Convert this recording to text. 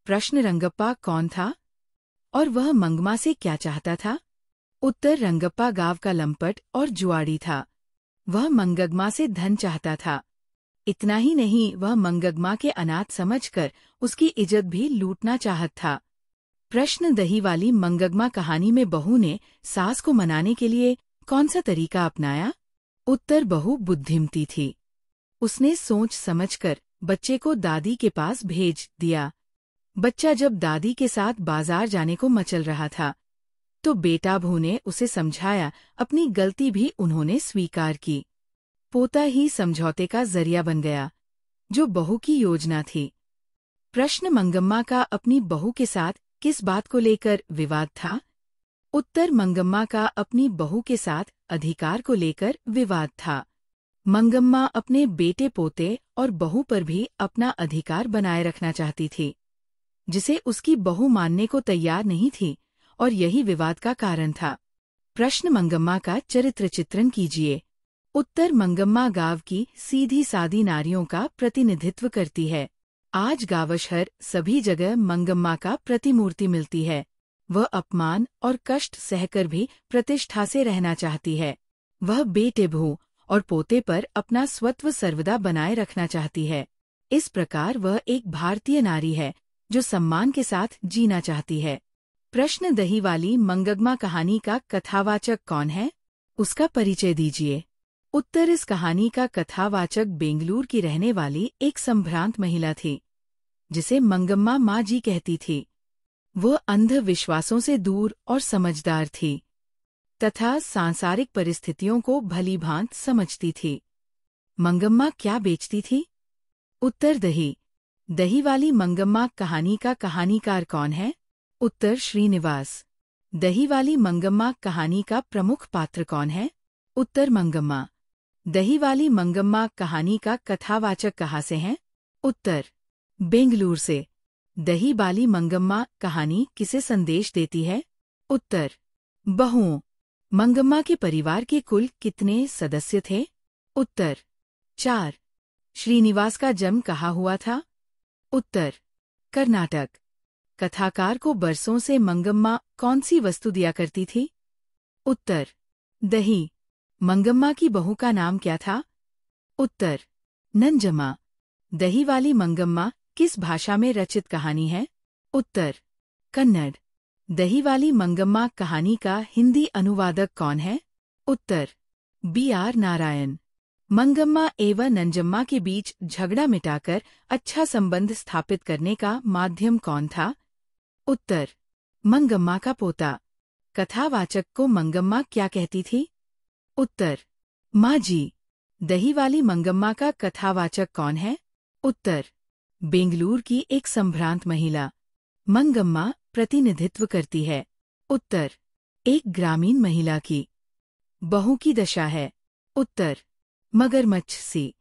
प्रश्न रंगप्पा कौन था और वह मंगम्मा से क्या चाहता था? उत्तर रंगप्पा गांव का लंपट और जुआड़ी था। वह मंगम्मा से धन चाहता था। इतना ही नहीं, वह मंगम्मा के अनाथ समझकर उसकी इज्जत भी लूटना चाहत था। प्रश्न दही वाली मंगम्मा कहानी में बहू ने सास को मनाने के लिए कौन सा तरीका अपनाया? उत्तर बहू बुद्धिमती थी। उसने सोच समझकर बच्चे को दादी के पास भेज दिया। बच्चा जब दादी के साथ बाजार जाने को मचल रहा था तो बेटा बहू ने उसे समझाया। अपनी गलती भी उन्होंने स्वीकार की। पोता ही समझौते का जरिया बन गया, जो बहू की योजना थी। प्रश्न मंगम्मा का अपनी बहू के साथ किस बात को लेकर विवाद था? उत्तर मंगम्मा का अपनी बहू के साथ अधिकार को लेकर विवाद था। मंगम्मा अपने बेटे पोते और बहू पर भी अपना अधिकार बनाए रखना चाहती थी, जिसे उसकी बहू मानने को तैयार नहीं थी, और यही विवाद का कारण था। प्रश्न मंगम्मा का चरित्र चित्रण कीजिए। उत्तर मंगम्मा गांव की सीधी सादी नारियों का प्रतिनिधित्व करती है। आज गांवशहर सभी जगह मंगम्मा का प्रतिमूर्ति मिलती है। वह अपमान और कष्ट सहकर भी प्रतिष्ठा से रहना चाहती है। वह बेटे बहू और पोते पर अपना स्वत्व सर्वदा बनाए रखना चाहती है। इस प्रकार वह एक भारतीय नारी है जो सम्मान के साथ जीना चाहती है। प्रश्न दही वाली मंगम्मा कहानी का कथावाचक कौन है? उसका परिचय दीजिए। उत्तर इस कहानी का कथावाचक बेंगलुरु की रहने वाली एक संभ्रांत महिला थी, जिसे मंगम्मा माँ जी कहती थी। वह अंधविश्वासों से दूर और समझदार थी तथा सांसारिक परिस्थितियों को भलीभांत समझती थी। मंगम्मा क्या बेचती थी? उत्तर दही। दही वाली मंगम्मा कहानी का कहानीकार कौन है? उत्तर श्रीनिवास। दही वाली मंगम्मा कहानी का प्रमुख पात्र कौन है? उत्तर मंगम्मा। दही वाली मंगम्मा कहानी का कथावाचक कहाँ से हैं? उत्तर बेंगलुरु से। दही वाली मंगम्मा कहानी किसे संदेश देती है? उत्तर बहुओं। मंगम्मा के परिवार के कुल कितने सदस्य थे? उत्तर 4। श्रीनिवास का जन्म कहाँ हुआ था? उत्तर कर्नाटक। कथाकार को बरसों से मंगम्मा कौन सी वस्तु दिया करती थी? उत्तर दही। मंगम्मा की बहू का नाम क्या था? उत्तर नंजम्मा। दही वाली मंगम्मा किस भाषा में रचित कहानी है? उत्तर कन्नड़। दही वाली मंगम्मा कहानी का हिंदी अनुवादक कौन है? उत्तर B.R. नारायण। मंगम्मा एवं नंजम्मा के बीच झगड़ा मिटाकर अच्छा संबंध स्थापित करने का माध्यम कौन था? उत्तर मंगम्मा का पोता। कथावाचक को मंगम्मा क्या कहती थी? उत्तर माँ जी। दही वाली मंगम्मा का कथावाचक कौन है? उत्तर बेंगलुरु की एक संभ्रांत महिला। मंगम्मा प्रतिनिधित्व करती है। उत्तर एक ग्रामीण महिला की। बहू की दशा है। उत्तर मगरमच्छ सी।